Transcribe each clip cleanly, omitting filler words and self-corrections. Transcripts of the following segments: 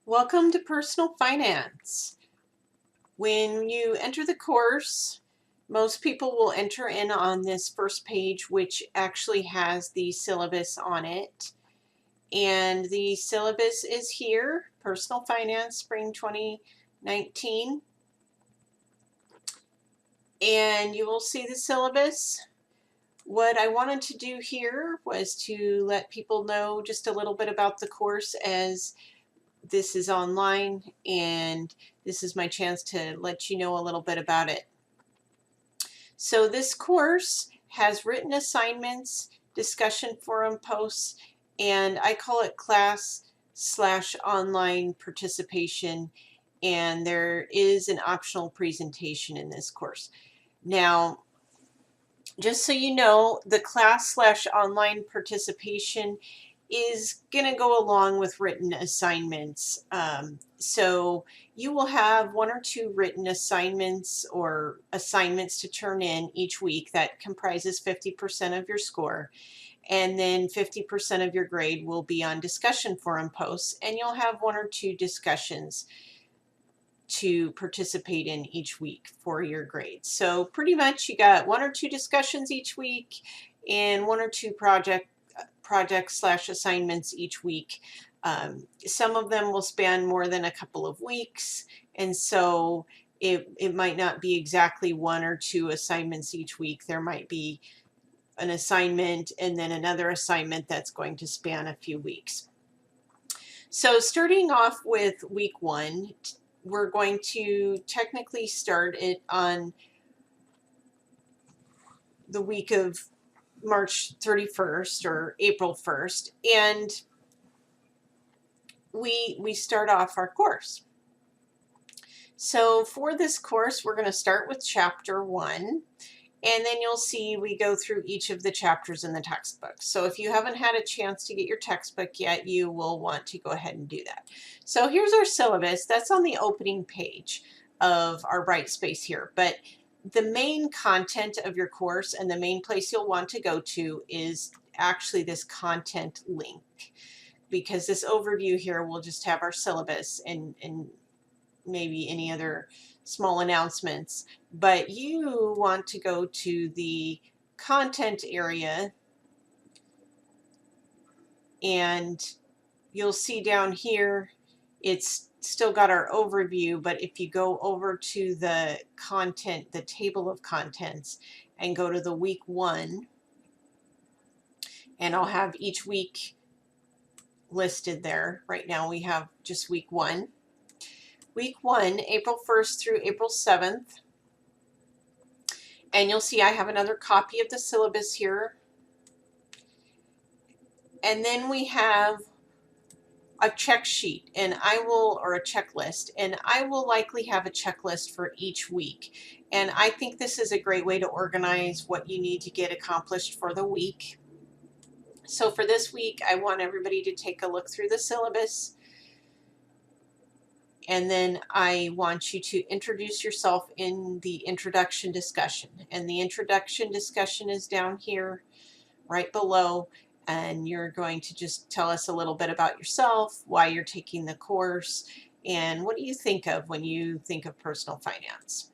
Welcome to Personal Finance. When you enter the course, most people will enter in on this first page, which actually has the syllabus on it. And the syllabus is here, Personal Finance Spring 2019. And you will see the syllabus. What I wanted to do here was to let people know just a little bit about the course, as this is online and this is my chance to let you know a little bit about it. So this course has written assignments, discussion forum posts, and I call it class/online participation, and there is an optional presentation in this course. Now, just so you know, the class/online participation is going to go along with written assignments. So you will have 1 or 2 written assignments or assignments to turn in each week that comprises 50% of your score. And then 50% of your grade will be on discussion forum posts, and you'll have 1 or 2 discussions to participate in each week for your grades. So pretty much you got 1 or 2 discussions each week and 1 or 2 projects/assignments each week. Some of them will span more than a couple of weeks, and so it might not be exactly 1 or 2 assignments each week. There might be an assignment and then another assignment that's going to span a few weeks. So starting off with week 1, we're going to technically start it on the week of March 31st or April 1st, and we start off our course. So for this course, we're going to start with chapter 1, and then you'll see we go through each of the chapters in the textbook. So if you haven't had a chance to get your textbook yet, you will want to go ahead and do that. So here's our syllabus. That's on the opening page of our Brightspace here. But the main content of your course and the main place you'll want to go to is actually this content link, because this overview here will just have our syllabus and maybe any other small announcements, but you want to go to the content area, and you'll see down here it's still got our overview, but if you go over to the content, the table of contents, and go to the week 1, and I'll have each week listed there. Right now we have just week 1. Week 1, April 1st through April 7th. And you'll see I have another copy of the syllabus here. And then we have a check sheet, and or a checklist, and I will likely have a checklist for each week. And I think this is a great way to organize what you need to get accomplished for the week. So for this week, I want everybody to take a look through the syllabus, and then I want you to introduce yourself in the introduction discussion. And the introduction discussion is down here right below, and you're going to just tell us a little bit about yourself, why you're taking the course, and what do you think of when you think of personal finance.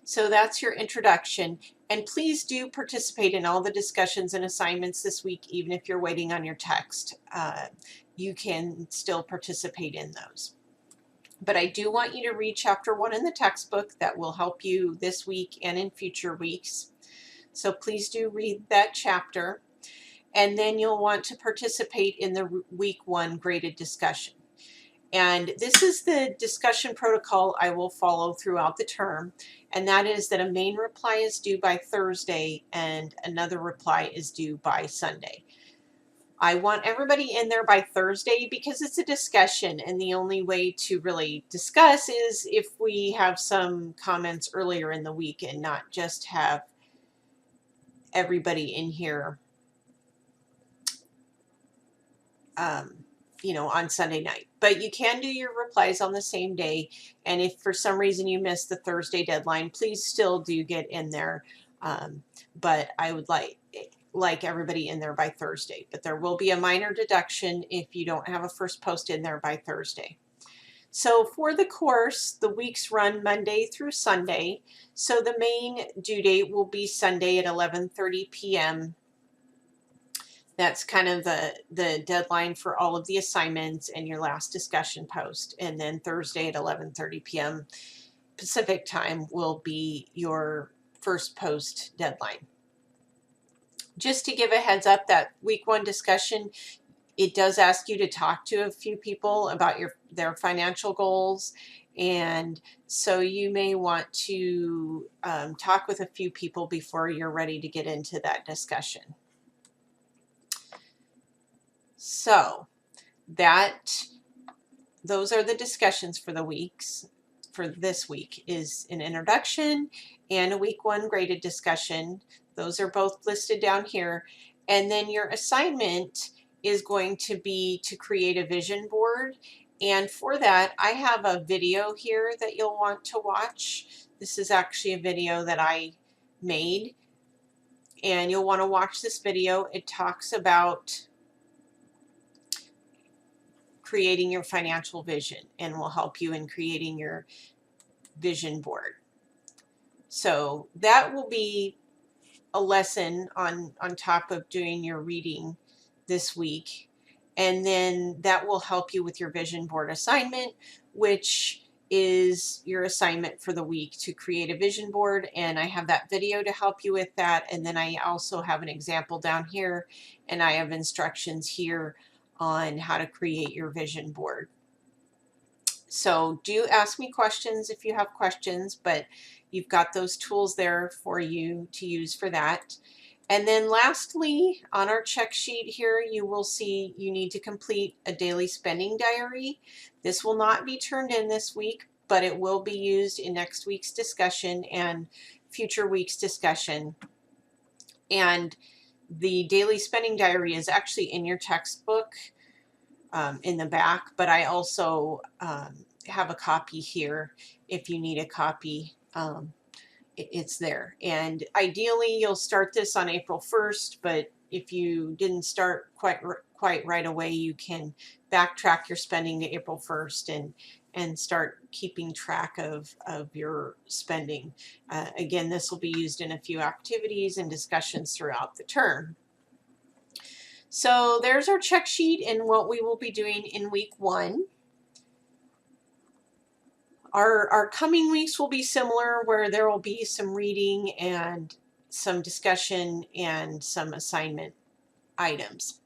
So that's your introduction, and please do participate in all the discussions and assignments this week. Even if you're waiting on your text, you can still participate in those. But I do want you to read chapter 1 in the textbook. That will help you this week and in future weeks. So please do read that chapter. And then you'll want to participate in the week 1 graded discussion. And this is the discussion protocol I will follow throughout the term. And that is that a main reply is due by Thursday and another reply is due by Sunday. I want everybody in there by Thursday because it's a discussion, and the only way to really discuss is if we have some comments earlier in the week and not just have everybody in here on Sunday night. But you can do your replies on the same day, and if for some reason you missed the Thursday deadline, please still do get in there. But I would like everybody in there by Thursday, but there will be a minor deduction if you don't have a first post in there by Thursday. So for the course, the weeks run Monday through Sunday. So the main due date will be Sunday at 11:30 p.m. That's kind of the deadline for all of the assignments and your last discussion post. And then Thursday at 11:30 p.m. Pacific time will be your first post deadline. Just to give a heads up, that week one discussion, it does ask you to talk to a few people about their financial goals. And so you may want to talk with a few people before you're ready to get into that discussion. So those are the discussions for the weeks. For this week is an introduction and a week one graded discussion. Those are both listed down here. And then your assignment is going to be to create a vision board. And for that, I have a video here that you'll want to watch. This is actually a video that I made, and you'll want to watch this video. It talks about creating your financial vision and will help you in creating your vision board. So that will be a lesson on top of doing your reading this week. And then that will help you with your vision board assignment, which is your assignment for the week to create a vision board. And I have that video to help you with that. And then I also have an example down here, and I have instructions here on how to create your vision board. So do ask me questions if you have questions, but you've got those tools there for you to use for that. And then lastly, on our check sheet here, you will see you need to complete a daily spending diary. This will not be turned in this week, but it will be used in next week's discussion and future week's discussion. And the daily spending diary is actually in your textbook in the back, but I also have a copy here if you need a copy. It's there. And ideally you'll start this on April 1st, but if you didn't start quite right away, you can backtrack your spending to April 1st and start keeping track of your spending. Again, this will be used in a few activities and discussions throughout the term. So there's our check sheet and what we will be doing in week one. Our coming weeks will be similar, where there will be some reading and some discussion and some assignment items.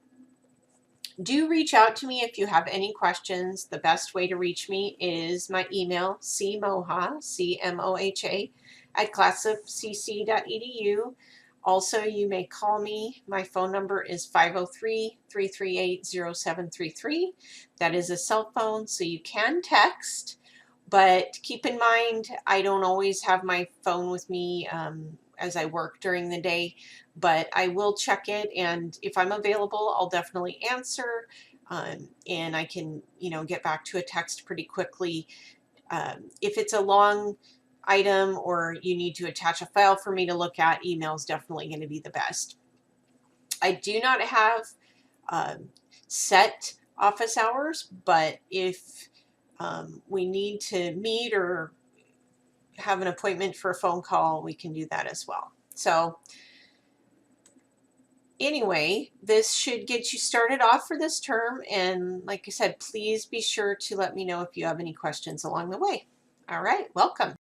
Do reach out to me if you have any questions. The best way to reach me is my email, cmoha, C-M-O-H-A, @classofcc.edu. Also, you may call me. My phone number is 503-338-0733. That is a cell phone, so you can text. But keep in mind, I don't always have my phone with me as I work during the day, but I will check it, and if I'm available, I'll definitely answer, and I can, get back to a text pretty quickly. If it's a long item or you need to attach a file for me to look at, email is definitely going to be the best. I do not have set office hours, but if we need to meet or have an appointment for a phone call, we can do that as well. So anyway, this should get you started off for this term. And like I said, please be sure to let me know if you have any questions along the way. All right, welcome.